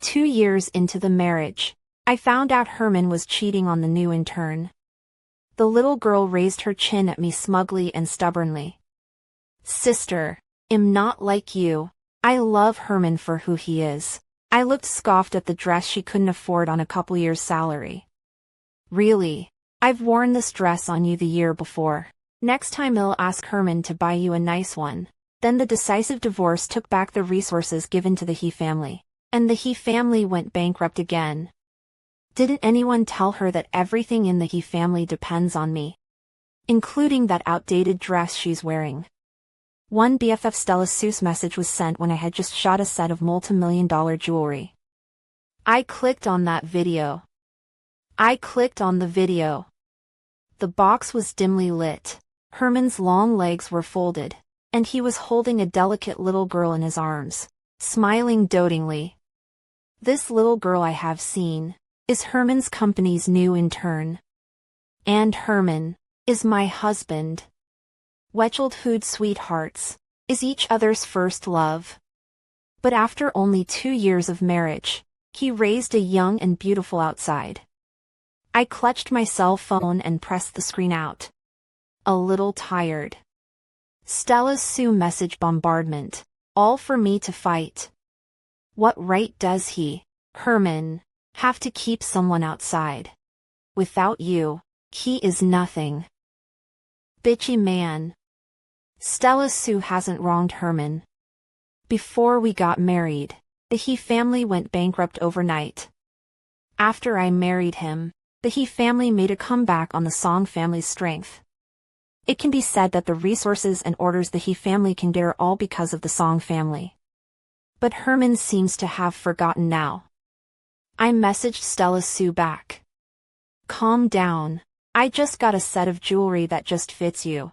2 years into the marriage, I found out Herman was cheating on the new intern. The little girl raised her chin at me smugly and stubbornly. Sister, I'm not like you. I love Herman for who he is. I looked scoffed at the dress she couldn't afford on a couple years' salary. Really? I've worn this dress on you the year before. Next time I'll ask Herman to buy you a nice one. Then the decisive divorce took back the resources given to the He family. And the He family went bankrupt again. Didn't anyone tell her that everything in the He family depends on me? Including that outdated dress she's wearing. One BFF Stella Seuss message was sent when I had just shot a set of multi-million-dollar jewelry. I clicked on that video. I clicked on the video. The box was dimly lit. Herman's long legs were folded, and he was holding a delicate little girl in his arms, smiling dotingly. This little girl I have seen is Herman's company's new intern. And Herman is my husband. Wechildhood sweethearts is each other's first love. But after only 2 years of marriage, he raised a young and beautiful outside. I clutched my cell phone and pressed the screen out. A little tired. Stella Sue message bombardment, all for me to fight. What right does he, Herman, have to keep someone outside? Without you, he is nothing. Bitchy man. Stella Sue hasn't wronged Herman. Before we got married, the He family went bankrupt overnight. After I married him, the He family made a comeback on the Song family's strength. It can be said that the resources and orders the He family can get are all because of the Song family. But Herman seems to have forgotten now. I messaged Stella Sue back. Calm down. I just got a set of jewelry that just fits you.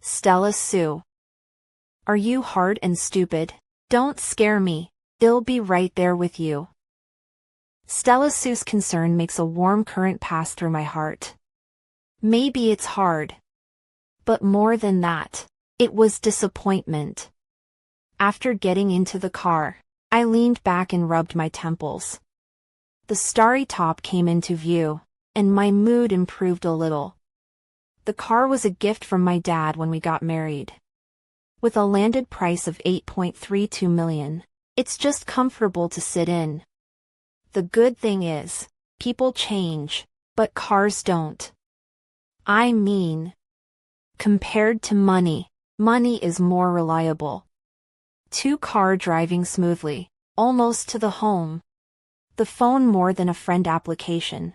Stella Sue. Are you hard and stupid? Don't scare me. I'll be right there with you. Stella Sue's concern makes a warm current pass through my heart. Maybe it's hard. But more than that, it was disappointment. After getting into the car, I leaned back and rubbed my temples. The starry top came into view, and my mood improved a little. The car was a gift from my dad when we got married. With a landed price of $8.32 million, it's just comfortable to sit in. The good thing is, people change, but cars don't. I mean, compared to money, money is more reliable. 2-car driving smoothly, almost to the home. The phone more than a friend application.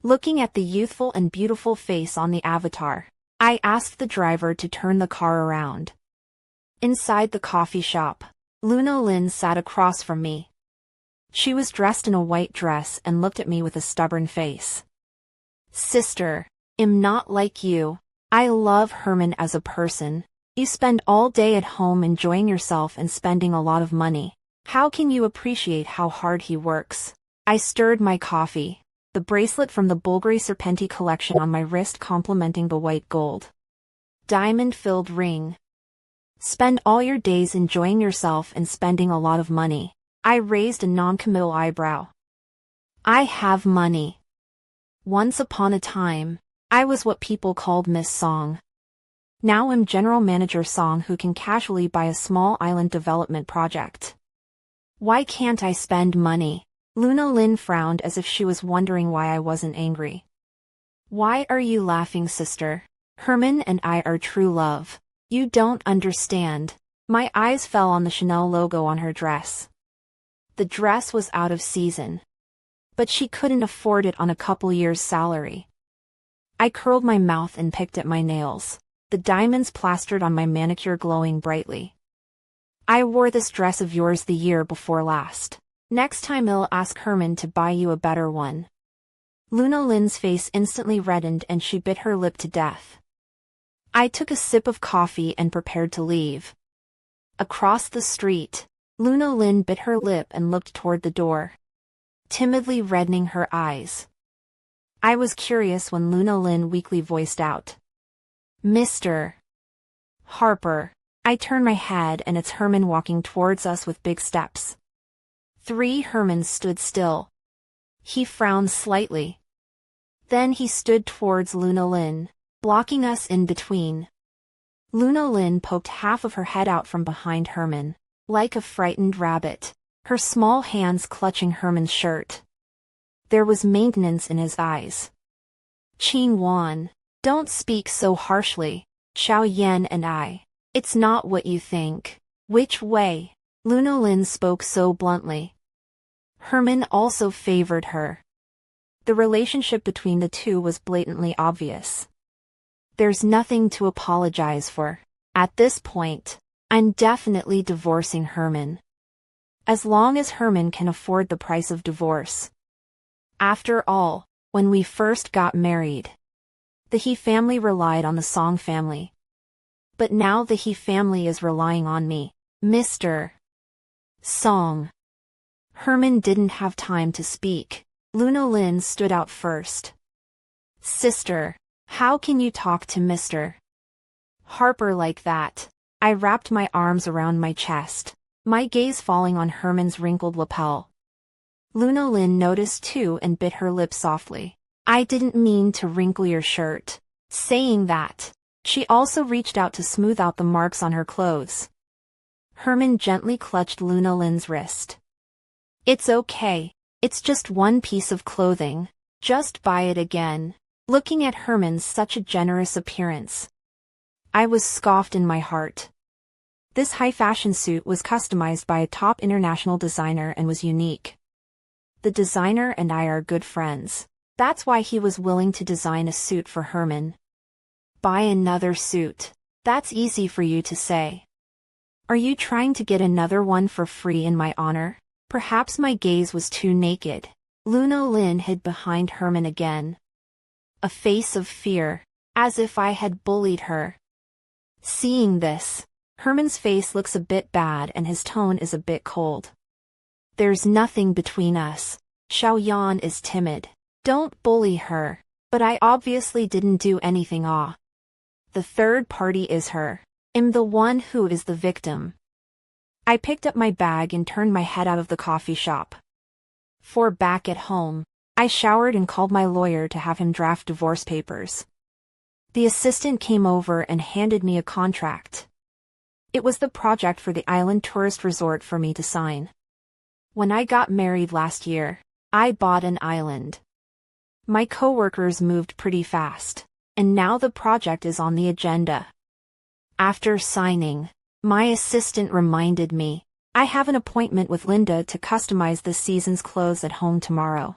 Looking at the youthful and beautiful face on the avatar, I asked the driver to turn the car around. Inside the coffee shop, Lin sat across from me. She was dressed in a white dress and looked at me with a stubborn face. Sister, I'm not like you. I love Herman as a person. You spend all day at home enjoying yourself and spending a lot of money. How can you appreciate how hard he works? I stirred my coffee, the bracelet from the Bulgari Serpenti collection on my wrist complementing the white gold. Diamond-filled ring. Spend all your days enjoying yourself and spending a lot of money. I raised a non-committal eyebrow. I have money. Once upon a time, I was what people called Miss Song. Now I'm General Manager Song who can casually buy a small island development project. Why can't I spend money? Lin frowned as if she was wondering why I wasn't angry. Why are you laughing, sister? Herman and I are true love. You don't understand. My eyes fell on the Chanel logo on her dress. The dress was out of season. But she couldn't afford it on a couple years' salary. I curled my mouth and picked at my nails, the diamonds plastered on my manicure glowing brightly. I wore this dress of yours the year before last. Next time I'll ask Herman to buy you a better one. Lin's face instantly reddened and she bit her lip to death. I took a sip of coffee and prepared to leave. Across the street, Lin bit her lip and looked toward the door, timidly reddening her eyes. I was curious when Lin weakly voiced out. Mr. Harper. I turn my head and it's Herman walking towards us with big steps. 3 Herman stood still. He frowned slightly. Then he stood towards Luna Lin, blocking us in between. Luna Lin poked half of her head out from behind Herman, like a frightened rabbit, her small hands clutching Herman's shirt. There was maintenance in his eyes. Qingwan, don't speak so harshly, Xiao Yan and I. It's not what you think. Which way? Luna Lin spoke so bluntly. Herman also favored her. The relationship between the two was blatantly obvious. There's nothing to apologize for. At this point, I'm definitely divorcing Herman. As long as Herman can afford the price of divorce. After all, when we first got married, the He family relied on the Song family. But now the He family is relying on me, Mr. Song. Herman didn't have time to speak. Luna Lin stood out first. Sister, how can you talk to Mr. Harper like that? I wrapped my arms around my chest, my gaze falling on Herman's wrinkled lapel. Luna Lin noticed too and bit her lip softly. I didn't mean to wrinkle your shirt. Saying that, she also reached out to smooth out the marks on her clothes. Herman gently clutched Luna Lin's wrist. It's okay. It's just one piece of clothing. Just buy it again. Looking at Herman's such a generous appearance, I was scoffed in my heart. This high-fashion suit was customized by a top international designer and was unique. The designer and I are good friends. That's why he was willing to design a suit for Herman. Buy another suit. That's easy for you to say. Are you trying to get another one for free in my honor? Perhaps my gaze was too naked. Luna Lin hid behind Herman again. A face of fear, as if I had bullied her. Seeing this, Herman's face looks a bit bad and his tone is a bit cold. There's nothing between us. Xiao Yan is timid. Don't bully her. But I obviously didn't do anything. The third party is her. I'm the one who is the victim. I picked up my bag and turned my head out of the coffee shop. For back at home, I showered and called my lawyer to have him draft divorce papers. The assistant came over and handed me a contract. It was the project for the island tourist resort for me to sign. When I got married last year, I bought an island. My coworkers moved pretty fast, and now the project is on the agenda. After signing, my assistant reminded me, I have an appointment with Linda to customize this season's clothes at home tomorrow.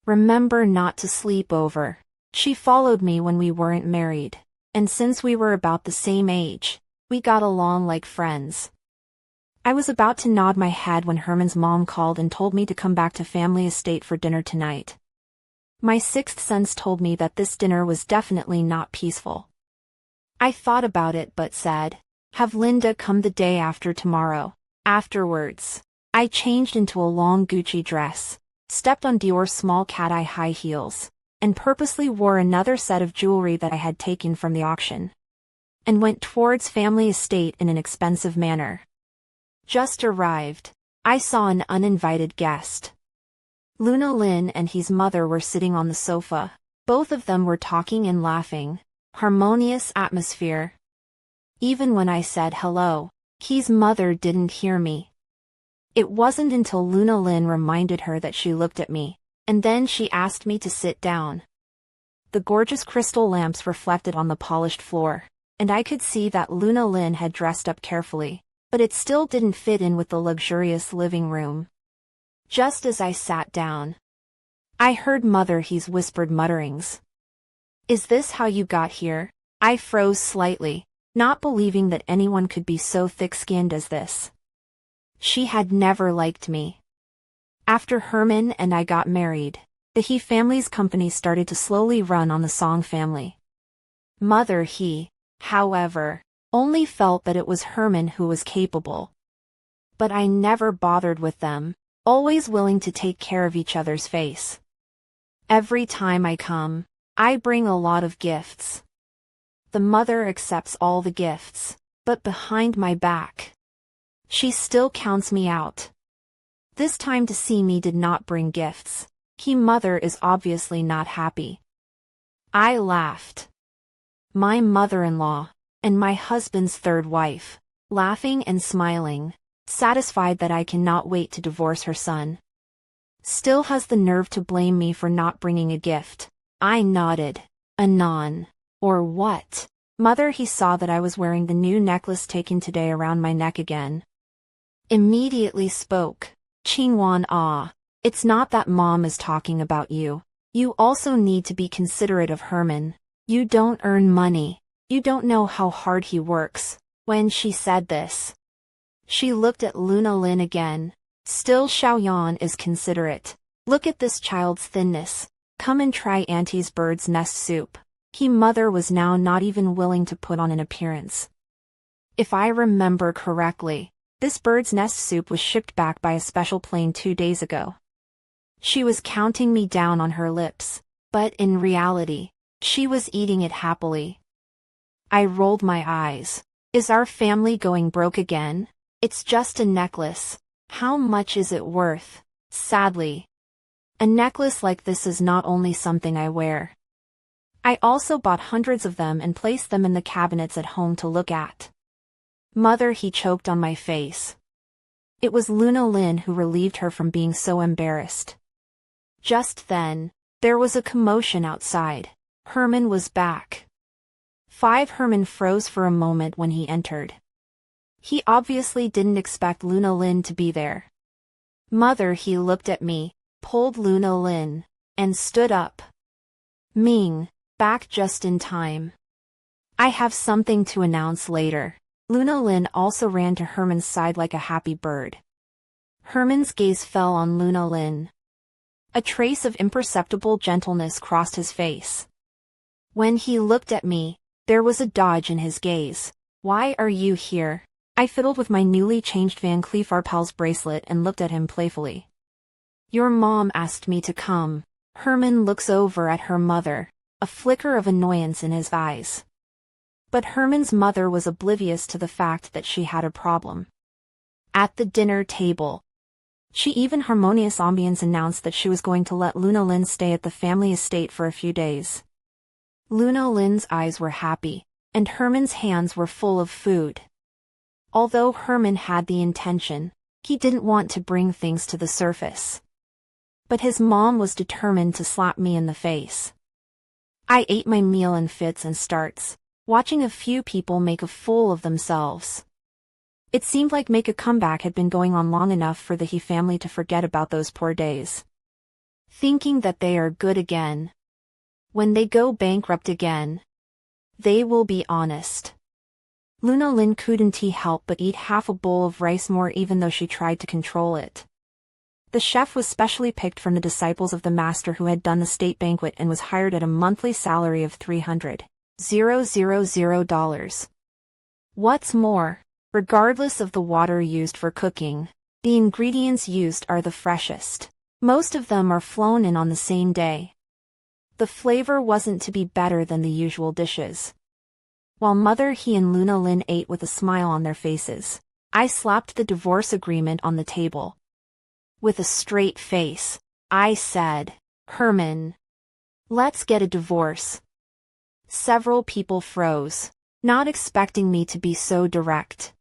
Remember not to sleep over. She followed me when we weren't married, and since we were about the same age, we got along like friends. I was about to nod my head when Herman's mom called and told me to come back to family estate for dinner tonight. My sixth sense told me that this dinner was definitely not peaceful. I thought about it but said, have Linda come the day after tomorrow. Afterwards, I changed into a long Gucci dress, stepped on Dior's small cat-eye high heels, and purposely wore another set of jewelry that I had taken from the auction, and went towards family estate in an expensive manner. Just arrived, I saw an uninvited guest. Luna Lin and his mother were sitting on the sofa. Both of them were talking and laughing. Harmonious atmosphere. Even when I said hello, his mother didn't hear me. It wasn't until Luna Lin reminded her that she looked at me, and then she asked me to sit down. The gorgeous crystal lamps reflected on the polished floor, and I could see that Luna Lin had dressed up carefully, but it still didn't fit in with the luxurious living room. Just as I sat down, I heard Mother He's whispered mutterings. Is this how you got here? I froze slightly, not believing that anyone could be so thick-skinned as this. She had never liked me. After Herman and I got married, the He family's company started to slowly run on the Song family. Mother He, however, only felt that it was Herman who was capable. But I never bothered with them, always willing to take care of each other's face. Every time I come, I bring a lot of gifts. The mother accepts all the gifts, but behind my back, she still counts me out. This time to see me did not bring gifts. He mother is obviously not happy. I laughed. My mother-in-law, and my husband's third wife, laughing and smiling, satisfied that I cannot wait to divorce her son. Still has the nerve to blame me for not bringing a gift. I nodded. Anon. Or what? Mother, he saw that I was wearing the new necklace taken today around my neck again. Immediately spoke. Qingwan, it's not that mom is talking about you. You also need to be considerate of Herman. You don't earn money. You don't know how hard he works. When she said this, she looked at Lin again. Still Xiaoyan is considerate. Look at this child's thinness. Come and try Auntie's bird's nest soup. He mother was now not even willing to put on an appearance. If I remember correctly, this bird's nest soup was shipped back by a special plane 2 days ago. She was counting me down on her lips, but in reality, she was eating it happily. I rolled my eyes. Is our family going broke again? It's just a necklace. How much is it worth? Sadly, a necklace like this is not only something I wear. I also bought hundreds of them and placed them in the cabinets at home to look at. Mother, he choked on my face. It was Lin who relieved her from being so embarrassed. Just then, there was a commotion outside. Herman was back. Herman froze for a moment when he entered. He obviously didn't expect Lin to be there. Mother, he looked at me, pulled Lin, and stood up. Ming, back just in time. I have something to announce later. Lin also ran to Herman's side like a happy bird. Herman's gaze fell on Lin. A trace of imperceptible gentleness crossed his face. When he looked at me, there was a dodge in his gaze. Why are you here? I fiddled with my newly changed Van Cleef Arpels bracelet and looked at him playfully. Your mom asked me to come. Herman looks over at her mother, a flicker of annoyance in his eyes. But Herman's mother was oblivious to the fact that she had a problem. At the dinner table, she even harmonious ambience announced that she was going to let Lin stay at the family estate for a few days. Lin's eyes were happy, and Herman's hands were full of food. Although Herman had the intention, he didn't want to bring things to the surface. But his mom was determined to slap me in the face. I ate my meal in fits and starts, watching a few people make a fool of themselves. It seemed like make a comeback had been going on long enough for the He family to forget about those poor days. Thinking that they are good again. When they go bankrupt again, they will be honest. Lin couldn't help but eat half a bowl of rice more even though she tried to control it. The chef was specially picked from the disciples of the master who had done the state banquet and was hired at a monthly salary of $300,000. What's more, regardless of the water used for cooking, the ingredients used are the freshest. Most of them are flown in on the same day. The flavor wasn't to be better than the usual dishes. While Mother, he and Lin ate with a smile on their faces, I slapped the divorce agreement on the table. With a straight face, I said, Herman, let's get a divorce. Several people froze, not expecting me to be so direct.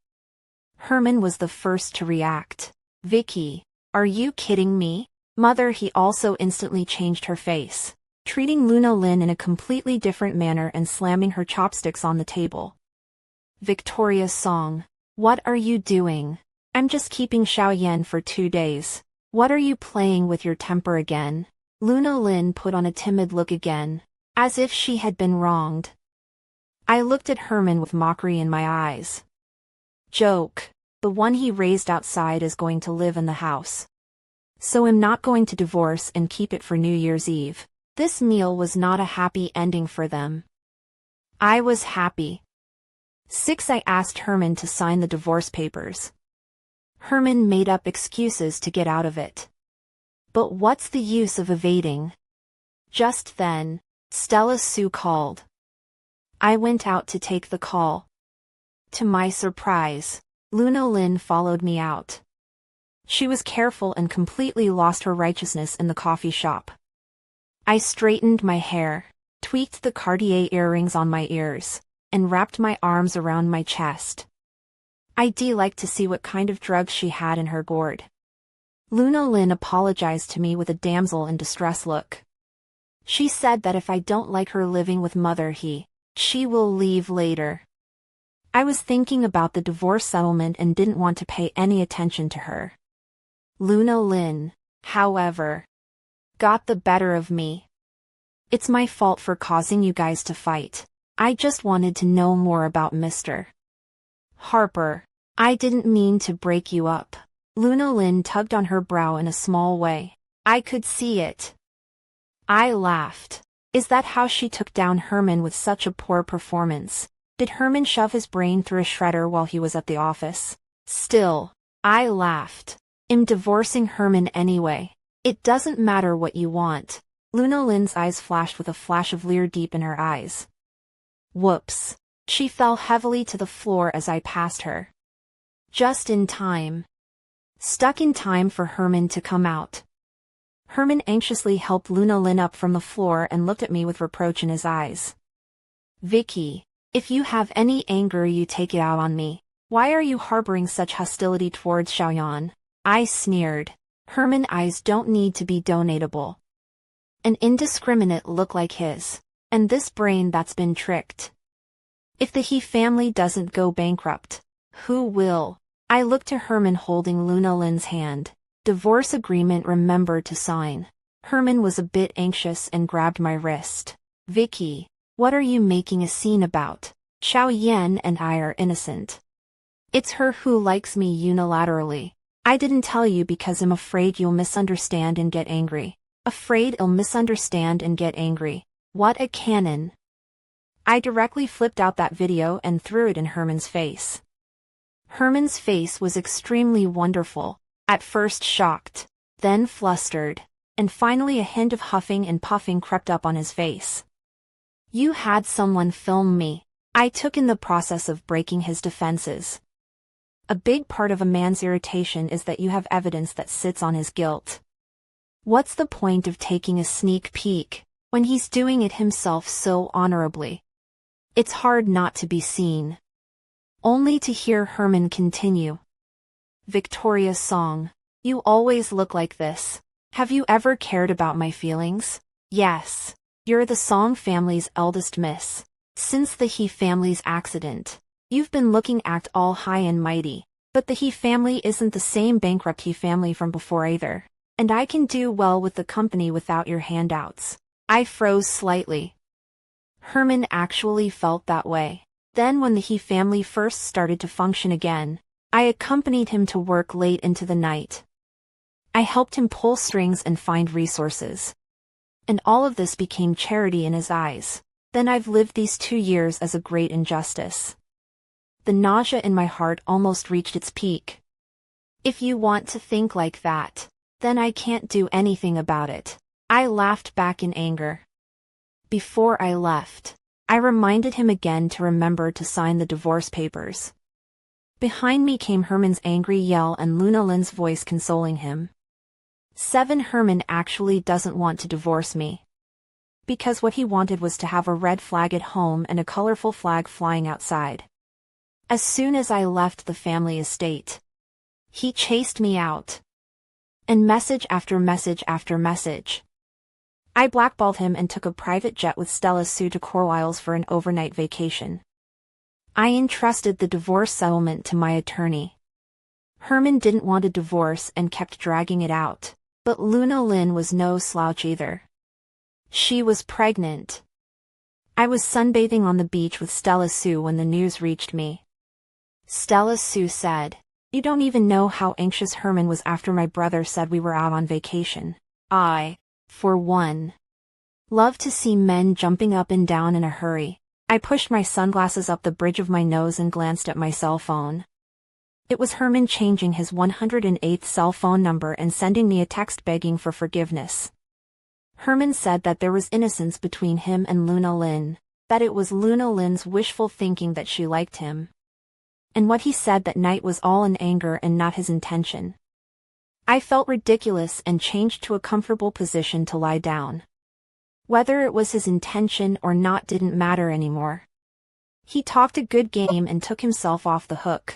Herman was the first to react. Vicky, are you kidding me? Mother, he also instantly changed her face, treating Lin in a completely different manner and slamming her chopsticks on the table. Victoria's song. What are you doing? I'm just keeping Xiaoyan for 2 days. What are you playing with your temper again? Lin put on a timid look again, as if she had been wronged. I looked at Herman with mockery in my eyes. Joke. The one he raised outside is going to live in the house. So I'm not going to divorce and keep it for New Year's Eve. This meal was not a happy ending for them. I was happy. 6. I asked Herman to sign the divorce papers. Herman made up excuses to get out of it. But what's the use of evading? Just then, Stella Sue called. I went out to take the call. To my surprise, Lin followed me out. She was careful and completely lost her righteousness in the coffee shop. I straightened my hair, tweaked the Cartier earrings on my ears, and wrapped my arms around my chest. I'd like to see what kind of drugs she had in her gourd. Luna Lin apologized to me with a damsel in distress look. She said that if I don't like her living with mother she will leave later. I was thinking about the divorce settlement and didn't want to pay any attention to her. Luna Lin, however, got the better of me. It's my fault for causing you guys to fight. I just wanted to know more about Mr. Harper. I didn't mean to break you up. Luna Lin tugged on her brow in a small way. I could see it. I laughed. Is that how she took down Herman with such a poor performance? Did Herman shove his brain through a shredder while he was at the office? Still, I laughed. I'm divorcing Herman anyway. It doesn't matter what you want. Luna Lin's eyes flashed with a flash of leer deep in her eyes. Whoops. She fell heavily to the floor as I passed her. Just in time. Stuck in time for Herman to come out. Herman anxiously helped Luna Lin up from the floor and looked at me with reproach in his eyes. Vicky, if you have any anger you take it out on me. Why are you harboring such hostility towards Xiaoyan? I sneered. Herman eyes don't need to be donatable. An indiscriminate look like his. And this brain that's been tricked. If the He family doesn't go bankrupt, who will? I looked to Herman holding Luna Lin's hand. Divorce agreement remember to sign. Herman was a bit anxious and grabbed my wrist. Vicky, what are you making a scene about? Xiaoyan and I are innocent. It's her who likes me unilaterally. I didn't tell you because I'm afraid you'll misunderstand and get angry. Afraid I'll misunderstand and get angry. What a cannon. I directly flipped out that video and threw it in Herman's face. Herman's face was extremely wonderful, at first shocked, then flustered, and finally a hint of huffing and puffing crept up on his face. You had someone film me. I took in the process of breaking his defenses. A big part of a man's irritation is that you have evidence that sits on his guilt. What's the point of taking a sneak peek, when he's doing it himself so honorably? It's hard not to be seen. Only to hear Herman continue. Victoria's song. You always look like this. Have you ever cared about my feelings? Yes. You're the Song family's eldest miss. Since the He family's accident, you've been looking act all high and mighty. But the He family isn't the same bankrupt He family from before either. And I can do well with the company without your handouts. I froze slightly. Herman actually felt that way. Then when the He family first started to function again, I accompanied him to work late into the night. I helped him pull strings and find resources. And all of this became charity in his eyes. Then I've lived these 2 years as a great injustice. The nausea in my heart almost reached its peak. If you want to think like that, then I can't do anything about it. I laughed back in anger. Before I left, I reminded him again to remember to sign the divorce papers. Behind me came Herman's angry yell and Luna Lin's voice consoling him. 7 Herman actually doesn't want to divorce me. Because what he wanted was to have a red flag at home and a colorful flag flying outside. As soon as I left the family estate, he chased me out. And message after message after message. I blackballed him and took a private jet with Stella Sue to Cornwallis for an overnight vacation. I entrusted the divorce settlement to my attorney. Herman didn't want a divorce and kept dragging it out, but Luna Lin was no slouch either. She was pregnant. I was sunbathing on the beach with Stella Sue when the news reached me. Stella Sue said, "You don't even know how anxious Herman was after my brother said we were out on vacation. I, for one, love to see men jumping up and down in a hurry." I pushed my sunglasses up the bridge of my nose and glanced at my cell phone. It was Herman changing his 108th cell phone number and sending me a text begging for forgiveness. Herman said that there was innocence between him and Luna Lin, that it was Luna Lin's wishful thinking that she liked him. And what he said that night was all in anger and not his intention. I felt ridiculous and changed to a comfortable position to lie down. Whether it was his intention or not didn't matter anymore. He talked a good game and took himself off the hook.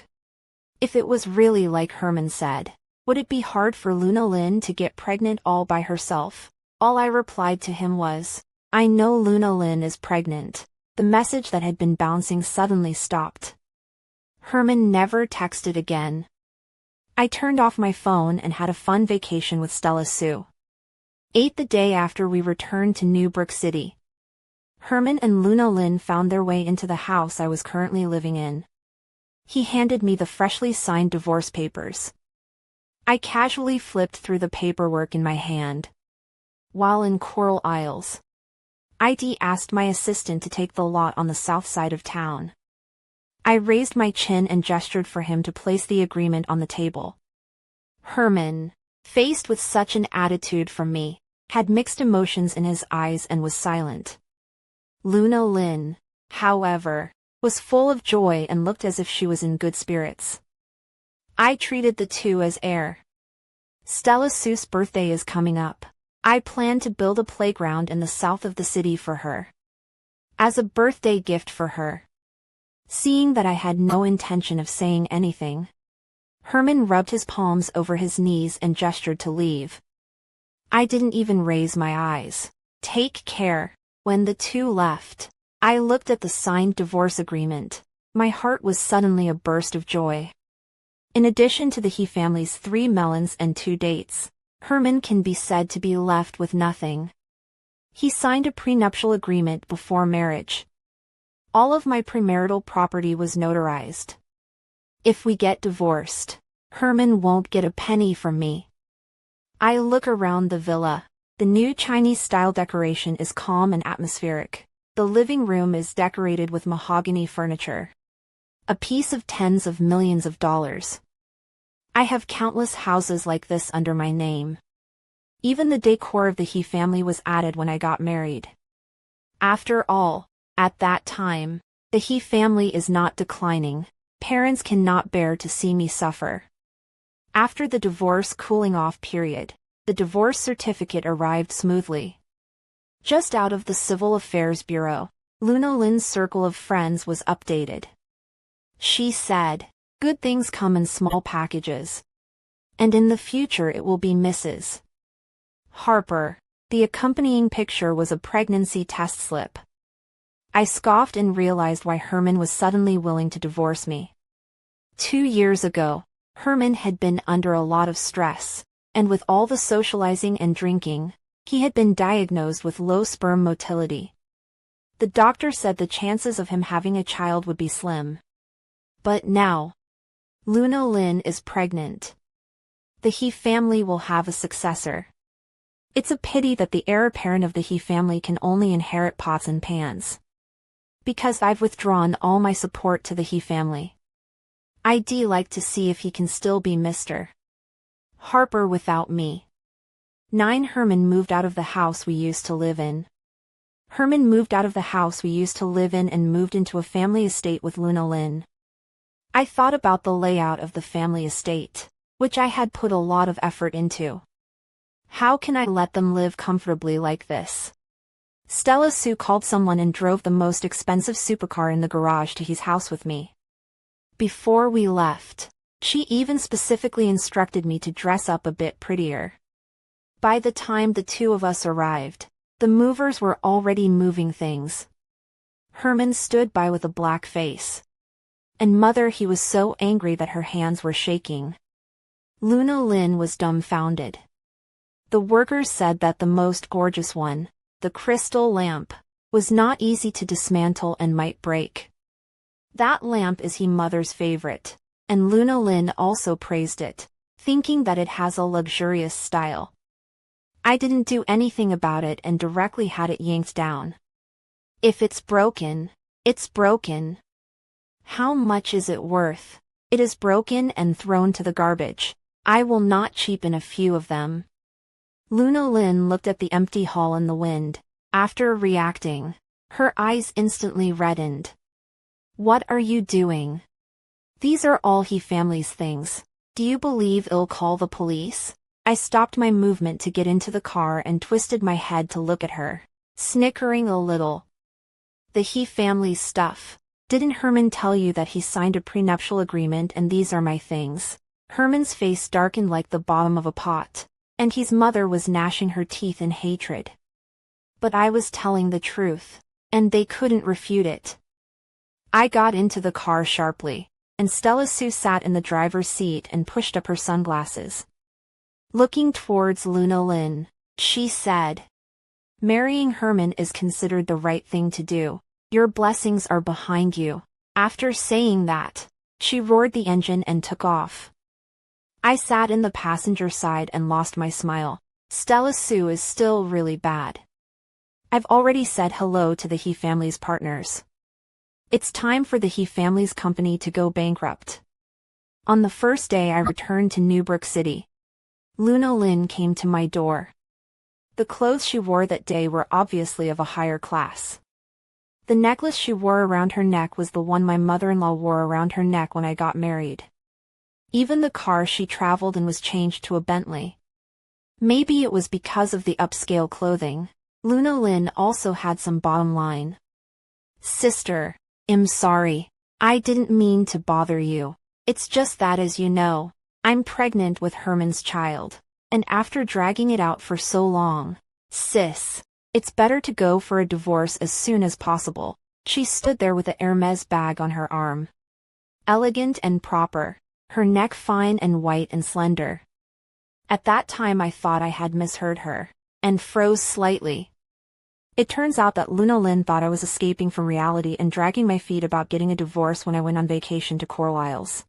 If it was really like Herman said, would it be hard for Lin to get pregnant all by herself? All I replied to him was, I know Lin is pregnant. The message that had been bouncing suddenly stopped. Herman never texted again. I turned off my phone and had a fun vacation with Stella Sue. Ate the day after we returned to New Brook City. Herman and Lin found their way into the house I was currently living in. He handed me the freshly signed divorce papers. I casually flipped through the paperwork in my hand. While in Coral Isles, I asked my assistant to take the lot on the south side of town. I raised my chin and gestured for him to place the agreement on the table. Herman, faced with such an attitude from me, had mixed emotions in his eyes and was silent. Lin, however, was full of joy and looked as if she was in good spirits. I treated the two as air. Stella Sue's birthday is coming up. I plan to build a playground in the south of the city for her. As a birthday gift for her. Seeing that I had no intention of saying anything, Herman rubbed his palms over his knees and gestured to leave. I didn't even raise my eyes. Take care. When the two left, I looked at the signed divorce agreement. My heart was suddenly a burst of joy. In addition to the He family's 3 melons and 2 dates, Herman can be said to be left with nothing. He signed a prenuptial agreement before marriage. All of my premarital property was notarized. If we get divorced, Herman won't get a penny from me. I look around the villa. The new Chinese-style decoration is calm and atmospheric. The living room is decorated with mahogany furniture. A piece of tens of millions of dollars. I have countless houses like this under my name. Even the decor of the He family was added when I got married. After all, at that time, the He family is not declining. Parents cannot bear to see me suffer. After the divorce cooling-off period, the divorce certificate arrived smoothly. Just out of the Civil Affairs Bureau, Lin's circle of friends was updated. She said, good things come in small packages. And in the future it will be Mrs. Harper. The accompanying picture was a pregnancy test slip. I scoffed and realized why Herman was suddenly willing to divorce me. 2 years ago, Herman had been under a lot of stress, and with all the socializing and drinking, he had been diagnosed with low sperm motility. The doctor said the chances of him having a child would be slim. But now, Lin is pregnant. The He family will have a successor. It's a pity that the heir apparent of the He family can only inherit pots and pans. Because I've withdrawn all my support to the He family. I'd like to see if he can still be Mr. Harper without me. 9. Herman moved out of the house we used to live in. Herman moved out of the house we used to live in and moved into a family estate with Lin. I thought about the layout of the family estate, which I had put a lot of effort into. How can I let them live comfortably like this? Stella Sue called someone and drove the most expensive supercar in the garage to his house with me. Before we left, she even specifically instructed me to dress up a bit prettier. By the time the two of us arrived, the movers were already moving things. Herman stood by with a black face. And Mother, he was so angry that her hands were shaking. Lin was dumbfounded. The workers said that the most gorgeous one, the crystal lamp, was not easy to dismantle and might break. That lamp is Mother's favorite, and Lin also praised it, thinking that it has a luxurious style. I didn't do anything about it and directly had it yanked down. If it's broken, it's broken. How much is it worth? It is broken and thrown to the garbage. I will not cheapen a few of them. Lin looked at the empty hall in the wind. After reacting, her eyes instantly reddened. What are you doing? These are all He family's things. Do you believe I'll call the police? I stopped my movement to get into the car and twisted my head to look at her, snickering a little. The He family's stuff. Didn't Herman tell you that he signed a prenuptial agreement and these are my things? Herman's face darkened like the bottom of a pot, and his mother was gnashing her teeth in hatred. But I was telling the truth, and they couldn't refute it. I got into the car sharply, and Stella Sue sat in the driver's seat and pushed up her sunglasses. Looking towards Luna Lin, she said, "Marrying Herman is considered the right thing to do. Your blessings are behind you." After saying that, she roared the engine and took off. I sat in the passenger side and lost my smile. Stella Sue is still really bad. I've already said hello to the He family's partners. It's time for the He family's company to go bankrupt. On the first day I returned to Newbrook City, Luna Lin came to my door. The clothes she wore that day were obviously of a higher class. The necklace she wore around her neck was the one my mother-in-law wore around her neck when I got married. Even the car she traveled in was changed to a Bentley. Maybe it was because of the upscale clothing. Luna Lin also had some bottom line. "Sister, I'm sorry. I didn't mean to bother you. It's just that, as you know, I'm pregnant with Herman's child, and after dragging it out for so long, sis, it's better to go for a divorce as soon as possible." She stood there with a Hermes bag on her arm. Elegant and proper, her neck fine and white and slender. At that time I thought I had misheard her, and froze slightly. It turns out that Luna Lin thought I was escaping from reality and dragging my feet about getting a divorce when I went on vacation to Coral Isles.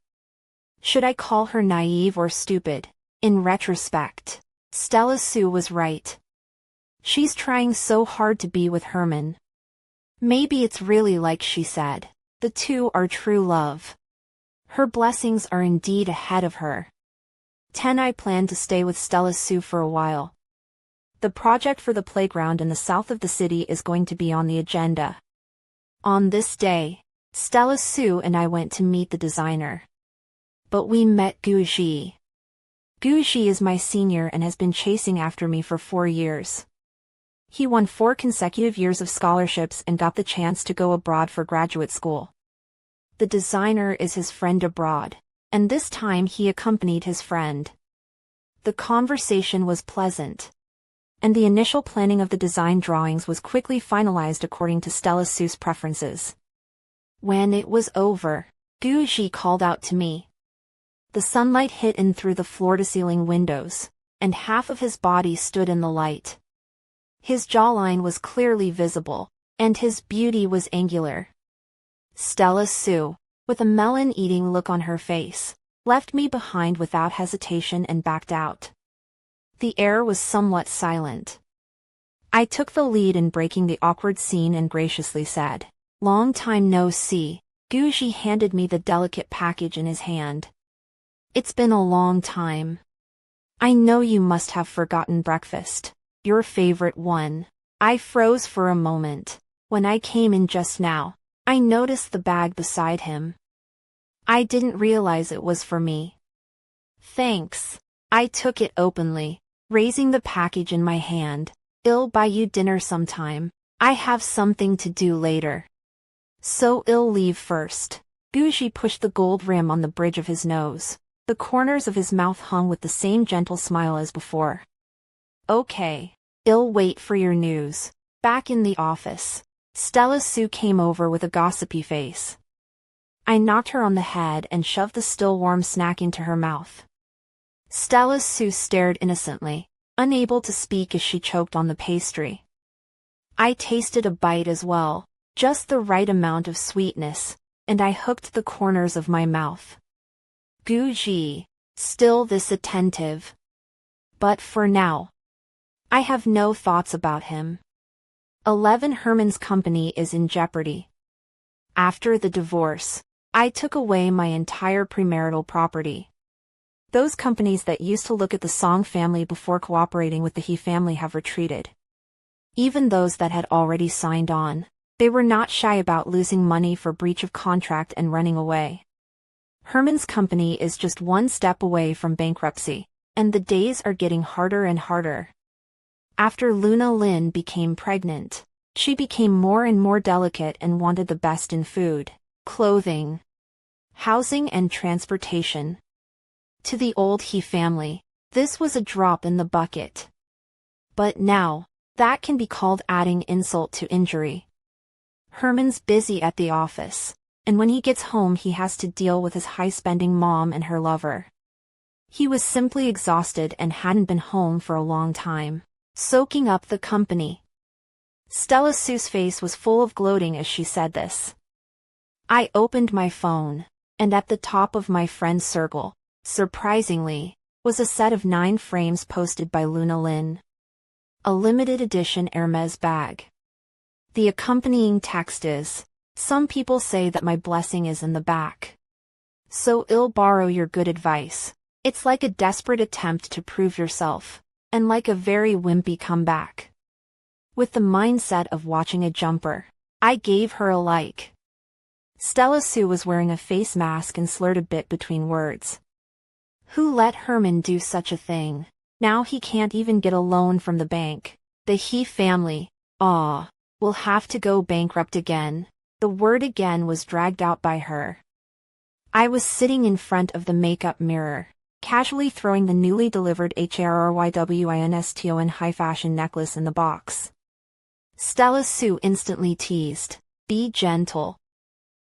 Should I call her naive or stupid? In retrospect, Stella Sue was right. She's trying so hard to be with Herman. Maybe it's really like she said. The two are true love. Her blessings are indeed ahead of her. 10. I plan to stay with Stella Sue for a while. The project for the playground in the south of the city is going to be on the agenda. On this day, Stella Sue and I went to meet the designer. But we met Guji. Guji is my senior and has been chasing after me for 4 years. He won 4 consecutive years of scholarships and got the chance to go abroad for graduate school. The designer is his friend abroad, and this time he accompanied his friend. The conversation was pleasant, and the initial planning of the design drawings was quickly finalized according to Stella Sue's preferences. When it was over, Guji called out to me. The sunlight hit in through the floor-to-ceiling windows, and half of his body stood in the light. His jawline was clearly visible, and his beauty was angular. Stella Sue, with a melon-eating look on her face, left me behind without hesitation and backed out. The air was somewhat silent. I took the lead in breaking the awkward scene and graciously said, "Long time no see." Guji handed me the delicate package in his hand. "It's been a long time. I know you must have forgotten breakfast, your favorite one." I froze for a moment. When I came in just now, I noticed the bag beside him. I didn't realize it was for me. "Thanks." I took it openly, raising the package in my hand. "I'll buy you dinner sometime. I have something to do later. So I'll leave first." Guji pushed the gold rim on the bridge of his nose. The corners of his mouth hung with the same gentle smile as before. "Okay. I'll wait for your news." Back in the office, Stella Sue came over with a gossipy face. I knocked her on the head and shoved the still warm snack into her mouth. Stella Sue stared innocently, unable to speak as she choked on the pastry. I tasted a bite as well, just the right amount of sweetness, and I hooked the corners of my mouth. Guji, still this attentive. But for now, I have no thoughts about him. 11. Herman's company is in jeopardy. After the divorce, I took away my entire premarital property. Those companies that used to look at the Song family before cooperating with the He family have retreated. Even those that had already signed on, they were not shy about losing money for breach of contract and running away. Herman's company is just one step away from bankruptcy, And the days are getting harder and harder. After Lin became pregnant, she became more and more delicate and wanted the best in food, clothing, housing and transportation. To the old He family, this was a drop in the bucket. But now, that can be called adding insult to injury. Herman's busy at the office, and when he gets home he has to deal with his high-spending mom and her lover. He was simply exhausted and hadn't been home for a long time, soaking up the company. Stella Sue's face was full of gloating as she said this. I opened my phone, and at the top of my friend's circle, surprisingly, was a set of 9 frames posted by Lin. A limited edition Hermes bag. The accompanying text is, some people say that my blessing is in the back. So I'll borrow your good advice. It's like a desperate attempt to prove yourself, and like a very wimpy comeback. With the mindset of watching a jumper, I gave her a like. Stella Sue was wearing a face mask and slurred a bit between words. Who let Herman do such a thing? Now he can't even get a loan from the bank. The He family, will have to go bankrupt again. The word again was dragged out by her. I was sitting in front of the makeup mirror, casually throwing the newly delivered HARRYWINSTON high-fashion necklace in the box. Stella Sue instantly teased, be gentle.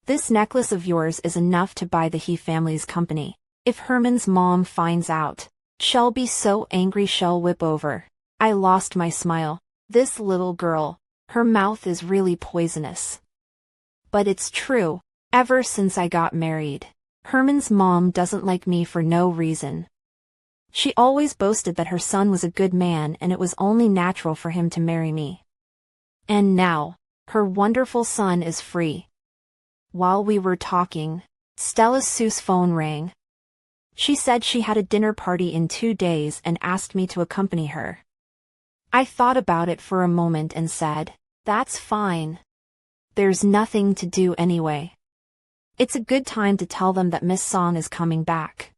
This necklace of yours is enough to buy the He family's company. If Herman's mom finds out, she'll be so angry she'll whip over. I lost my smile. This little girl, her mouth is really poisonous. But it's true, ever since I got married, Herman's mom doesn't like me for no reason. She always boasted that her son was a good man and it was only natural for him to marry me. And now, her wonderful son is free. While we were talking, Stella Sue's phone rang. She said she had a dinner party in 2 days and asked me to accompany her. I thought about it for a moment and said, that's fine. There's nothing to do anyway. It's a good time to tell them that Miss Song is coming back.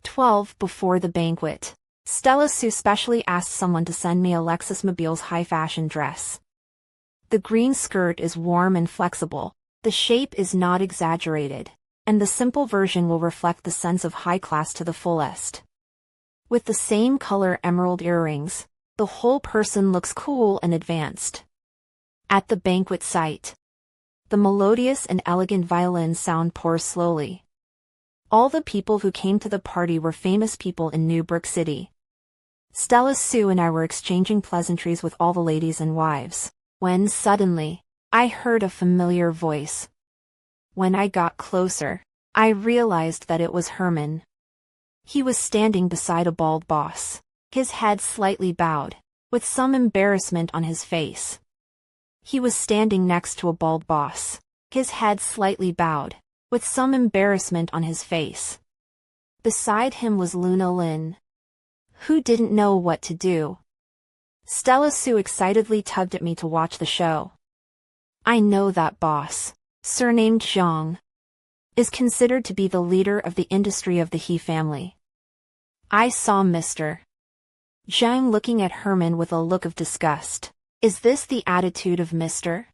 12 before the banquet, Stella Sue specially asked someone to send me a Lexus Mobile's high-fashion dress. The green skirt is warm and flexible, the shape is not exaggerated, and the simple version will reflect the sense of high class to the fullest. With the same color emerald earrings, the whole person looks cool and advanced. At the banquet site, the melodious and elegant violin sound pours slowly. All the people who came to the party were famous people in New Brick City. Stella Sue and I were exchanging pleasantries with all the ladies and wives, when suddenly, I heard a familiar voice. When I got closer, I realized that it was Herman. He was standing beside a bald boss, his head slightly bowed, with some embarrassment on his face. He was standing next to a bald boss, his head slightly bowed, with some embarrassment on his face. Beside him was Lin, who didn't know what to do. Stella Sue excitedly tugged at me to watch the show. I know that boss, surnamed Zhang, is considered to be the leader of the industry of the He family. I saw Mr. Zhang looking at Herman with a look of disgust. Is this the attitude of Mr.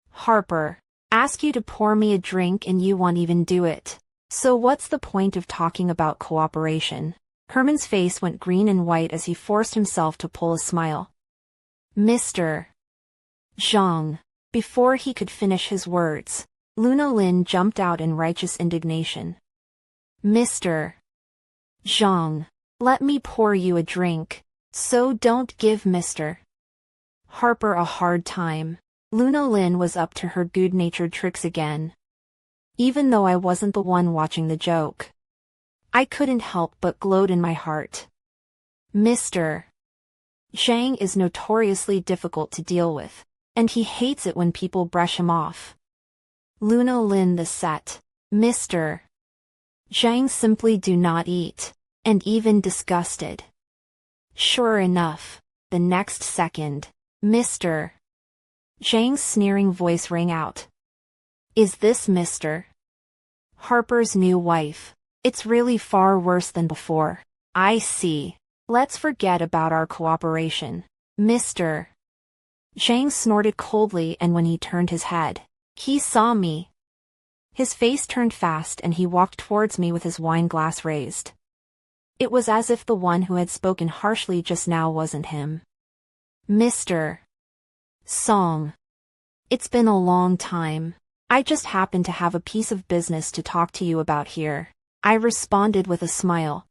Harper? Ask you to pour me a drink and you won't even do it. So what's the point of talking about cooperation? Herman's face went green and white as he forced himself to pull a smile. Mr. Zhang. Before he could finish his words, Lin jumped out in righteous indignation. Mr. Zhang, let me pour you a drink, so don't give Mr. Harper a hard time. Lin was up to her good-natured tricks again. Even though I wasn't the one watching the joke, I couldn't help but gloat in my heart. Mr. Zhang is notoriously difficult to deal with, and he hates it when people brush him off. Lin the set. Mr. Zhang simply do not eat, and even disgusted. Sure enough, the next second, Mr. Zhang's sneering voice rang out. Is this Mr. Harper's new wife? It's really far worse than before. I see. Let's forget about our cooperation. Mr. Zhang snorted coldly, and when he turned his head, he saw me. His face turned fast and he walked towards me with his wine glass raised. It was as if the one who had spoken harshly just now wasn't him. Mr. Song. It's been a long time. I just happened to have a piece of business to talk to you about here, I responded with a smile.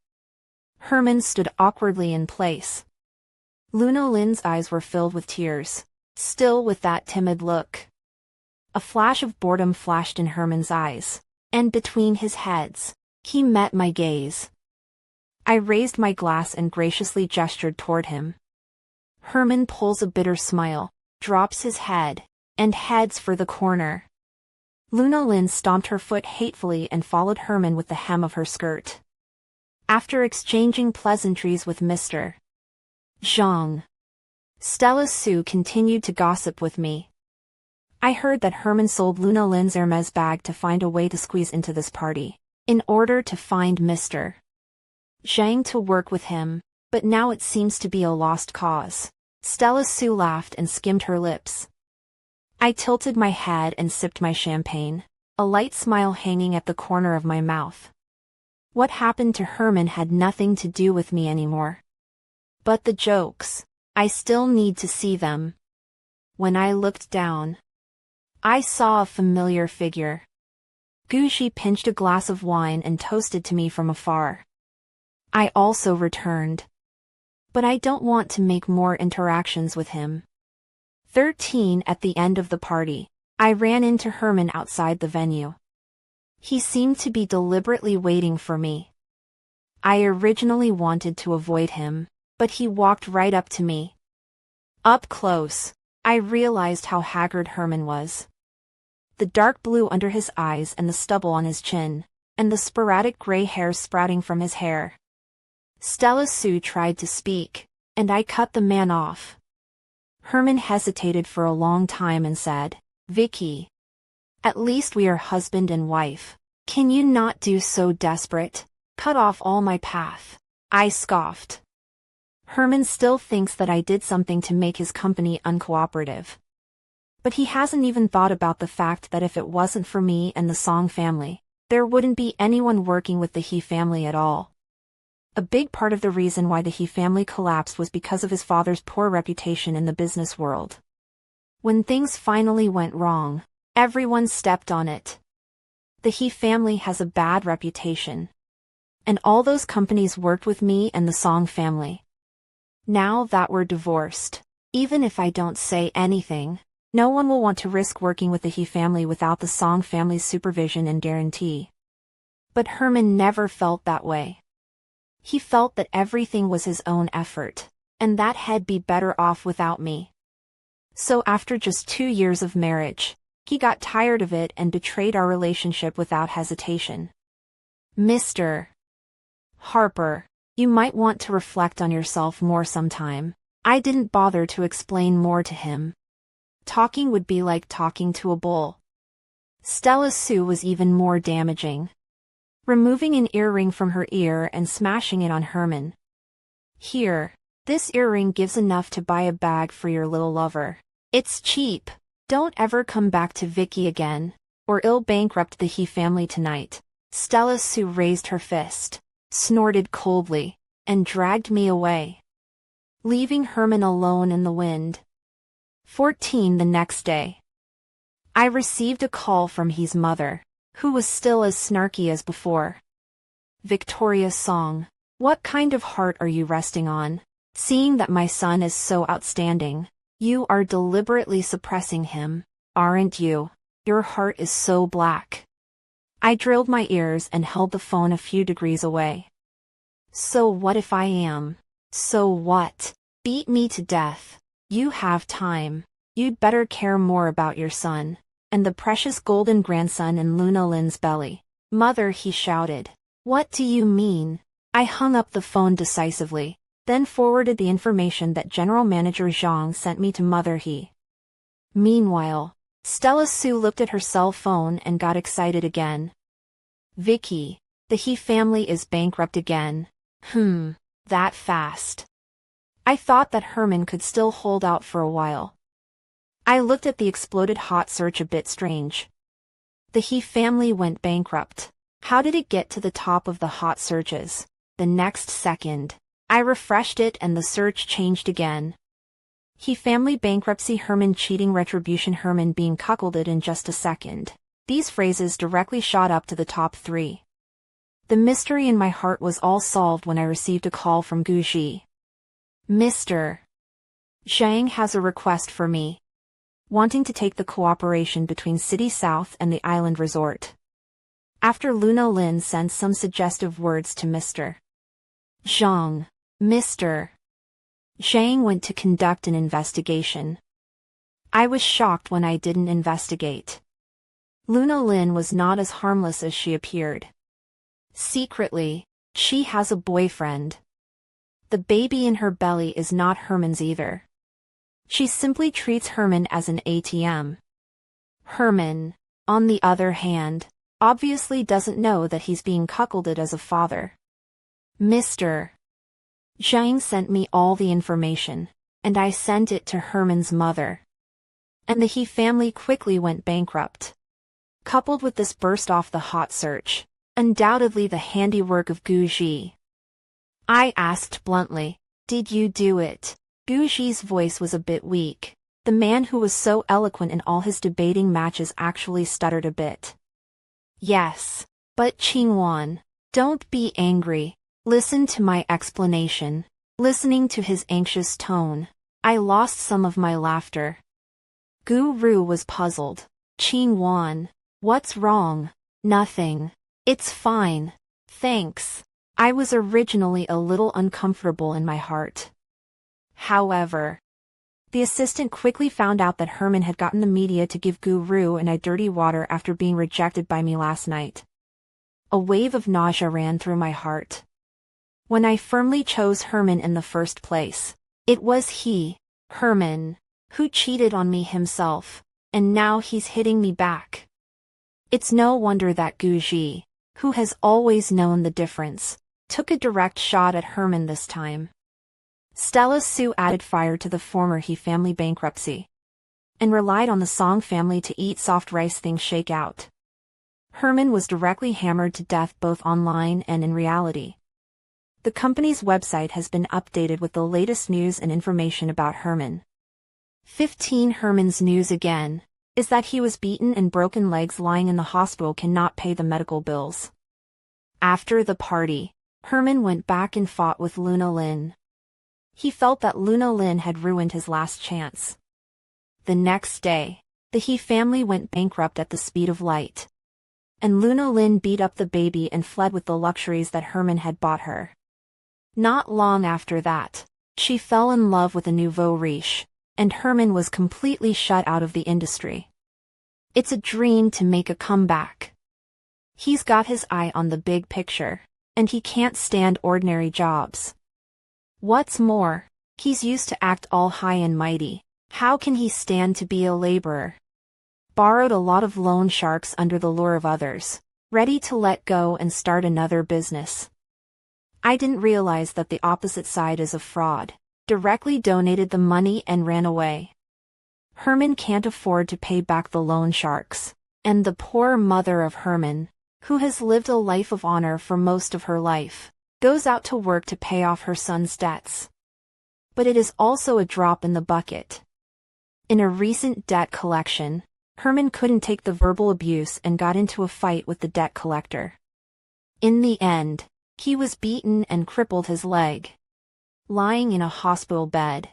Herman stood awkwardly in place. Luna Lin's eyes were filled with tears, still with that timid look. A flash of boredom flashed in Herman's eyes, and between his heads, he met my gaze. I raised my glass and graciously gestured toward him. Herman pulls a bitter smile, drops his head, and heads for the corner. Luna Lin stomped her foot hatefully and followed Herman with the hem of her skirt. After exchanging pleasantries with Mr. Zhang, Stella Sue continued to gossip with me. I heard that Herman sold Luna Lin's Hermes bag to find a way to squeeze into this party, in order to find Mr. Zhang to work with him, but now it seems to be a lost cause. Stella Sue laughed and skimmed her lips. I tilted my head and sipped my champagne, a light smile hanging at the corner of my mouth. What happened to Herman had nothing to do with me anymore. But the jokes, I still need to see them. When I looked down, I saw a familiar figure. Gucci pinched a glass of wine and toasted to me from afar. I also returned. But I don't want to make more interactions with him. 13 At the end of the party, I ran into Herman outside the venue. He seemed to be deliberately waiting for me. I originally wanted to avoid him, but he walked right up to me. Up close, I realized how haggard Herman was. The dark blue under his eyes and the stubble on his chin, and the sporadic gray hairs sprouting from his hair. Stella Sue tried to speak, and I cut the man off. Herman hesitated for a long time and said, "Vicky, at least we are husband and wife. Can you not do so desperate? Cut off all my path." I scoffed. Herman still thinks that I did something to make his company uncooperative. But he hasn't even thought about the fact that if it wasn't for me and the Song family, there wouldn't be anyone working with the He family at all. A big part of the reason why the He family collapsed was because of his father's poor reputation in the business world. When things finally went wrong, everyone stepped on it. The He family has a bad reputation. And all those companies worked with me and the Song family. Now that we're divorced, even if I don't say anything, no one will want to risk working with the He family without the Song family's supervision and guarantee. But Herman never felt that way. He felt that everything was his own effort, and that he'd be better off without me. So after just 2 years of marriage, he got tired of it and betrayed our relationship without hesitation. Mr. Harper, you might want to reflect on yourself more sometime. I didn't bother to explain more to him. Talking would be like talking to a bull. Stella Sue was even more damaging. Removing an earring from her ear and smashing it on Herman. "Here, this earring gives enough to buy a bag for your little lover. It's cheap. Don't ever come back to Vicky again, or I'll bankrupt the He family tonight." Stella Sue raised her fist, snorted coldly, and dragged me away, leaving Herman alone in the wind. 14 The next day, I received a call from his mother, who was still as snarky as before. "Victoria Song, what kind of heart are you resting on? Seeing that my son is so outstanding, you are deliberately suppressing him, aren't you? Your heart is so black." I drilled my ears and held the phone a few degrees away. So what if I am? So what? Beat me to death. You have time. You'd better care more about your son, and the precious golden grandson in Luna Lin's belly. "Mother," he shouted. "What do you mean?" I hung up the phone decisively, then forwarded the information that General Manager Zhang sent me to Mother He. Meanwhile, Stella Sue looked at her cell phone and got excited again. "Vicky, the He family is bankrupt again. That fast. I thought that Herman could still hold out for a while. I looked at the exploded hot search a bit strange. The He family went bankrupt. How did it get to the top of the hot searches? The next second, I refreshed it and the search changed again. He family bankruptcy, Herman cheating, retribution, Herman being cuckolded. In just a second, these phrases directly shot up to the top 3. The mystery in my heart was all solved when I received a call from Gu Ji. Mr. Zhang has a request for me. Wanting to take the cooperation between City South and the island resort. After Lin sent some suggestive words to Mr. Zhang, Mr. Zhang went to conduct an investigation. I was shocked when I didn't investigate. Lin was not as harmless as she appeared. Secretly, she has a boyfriend. The baby in her belly is not Herman's either. She simply treats Herman as an ATM. Herman, on the other hand, obviously doesn't know that he's being cuckolded as a father. Mr. Zhang sent me all the information, and I sent it to Herman's mother. And the He family quickly went bankrupt. Coupled with this burst off the hot search, undoubtedly the handiwork of Gu Ji. I asked bluntly, "Did you do it?" Gu Ji's voice was a bit weak. The man who was so eloquent in all his debating matches actually stuttered a bit. Yes. But Qingwan, don't be angry. Listen to my explanation. Listening to his anxious tone, I lost some of my laughter. Guru was puzzled. Qingwan, what's wrong? Nothing. It's fine. Thanks. I was originally a little uncomfortable in my heart. However, the assistant quickly found out that Herman had gotten the media to give Guru and I dirty water after being rejected by me last night. A wave of nausea ran through my heart. When I firmly chose Herman in the first place, it was he, Herman, who cheated on me himself, and now he's hitting me back. It's no wonder that Gu Ji, who has always known the difference, took a direct shot at Herman this time. Stella Sue added fire to the former He family bankruptcy, and relied on the Song family to eat soft rice things shake out. Herman was directly hammered to death both online and in reality. The company's website has been updated with the latest news and information about Herman. 15 Herman's news again, is that he was beaten and broken legs lying in the hospital, cannot pay the medical bills. After the party, Herman went back and fought with Lin. He felt that Lin had ruined his last chance. The next day, the He family went bankrupt at the speed of light. And Lin beat up the baby and fled with the luxuries that Herman had bought her. Not long after that, she fell in love with a nouveau riche, and Herman was completely shut out of the industry. It's a dream to make a comeback. He's got his eye on the big picture, and he can't stand ordinary jobs. What's more, he's used to act all high and mighty. How can he stand to be a laborer? Borrowed a lot of loan sharks under the lure of others, ready to let go and start another business. I didn't realize that the opposite side is a fraud. Directly donated the money and ran away. Herman can't afford to pay back the loan sharks, and the poor mother of Herman, who has lived a life of honor for most of her life, goes out to work to pay off her son's debts. But it is also a drop in the bucket. In a recent debt collection, Herman couldn't take the verbal abuse and got into a fight with the debt collector. In the end, he was beaten and crippled his leg, lying in a hospital bed.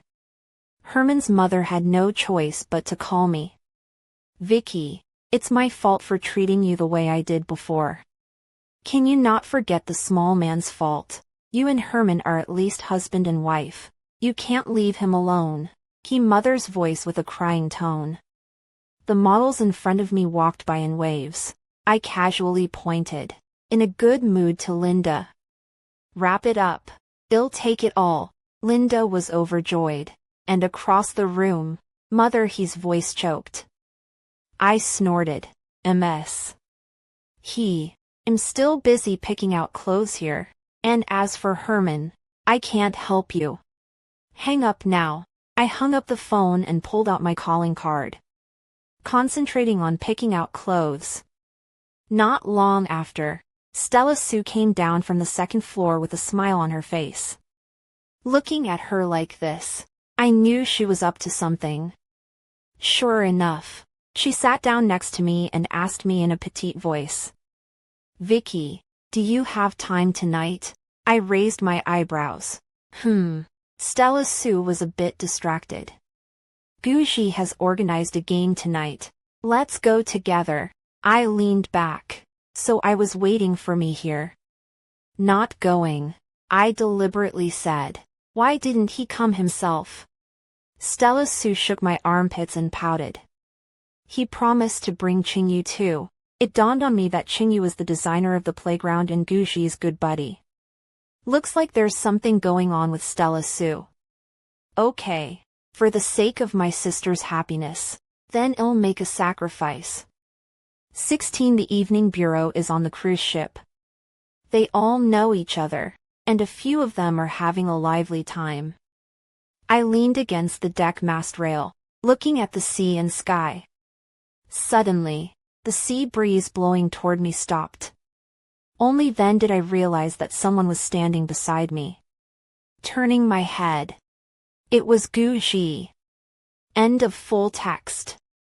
Herman's mother had no choice but to call me. "Vicky, it's my fault for treating you the way I did before. Can you not forget the small man's fault? You and Herman are at least husband and wife. You can't leave him alone." He mother's voice with a crying tone. The models in front of me walked by in waves. I casually pointed, in a good mood, to Linda. "Wrap it up. They'll take it all." Linda was overjoyed. And across the room, Mother, his voice choked. I snorted. "MS. I'm still busy picking out clothes here." And as for Herman, I can't help you. Hang up now. I hung up the phone and pulled out my calling card, concentrating on picking out clothes. Not long after, Stella Sue came down from the second floor with a smile on her face. Looking at her like this, I knew she was up to something. Sure enough, she sat down next to me and asked me in a petite voice, "Vicky, do you have time tonight?" I raised my eyebrows. Stella Sue was a bit distracted. "Gucci has organized a game tonight. Let's go together." I leaned back. "So I was waiting for me here." "Not going," I deliberately said. "Why didn't he come himself?" Stella Sue shook my armpits and pouted. "He promised to bring Qingyu too." It dawned on me that Qingyu was the designer of the playground and Gucci's good buddy. Looks like there's something going on with Stella Sue. Okay. For the sake of my sister's happiness, then I'll make a sacrifice. 16 The evening bureau is on the cruise ship. They all know each other, and a few of them are having a lively time. I leaned against the deck mast rail, looking at the sea and sky. Suddenly, the sea breeze blowing toward me stopped. Only then did I realize that someone was standing beside me. Turning my head. It was Gucci. End of full text.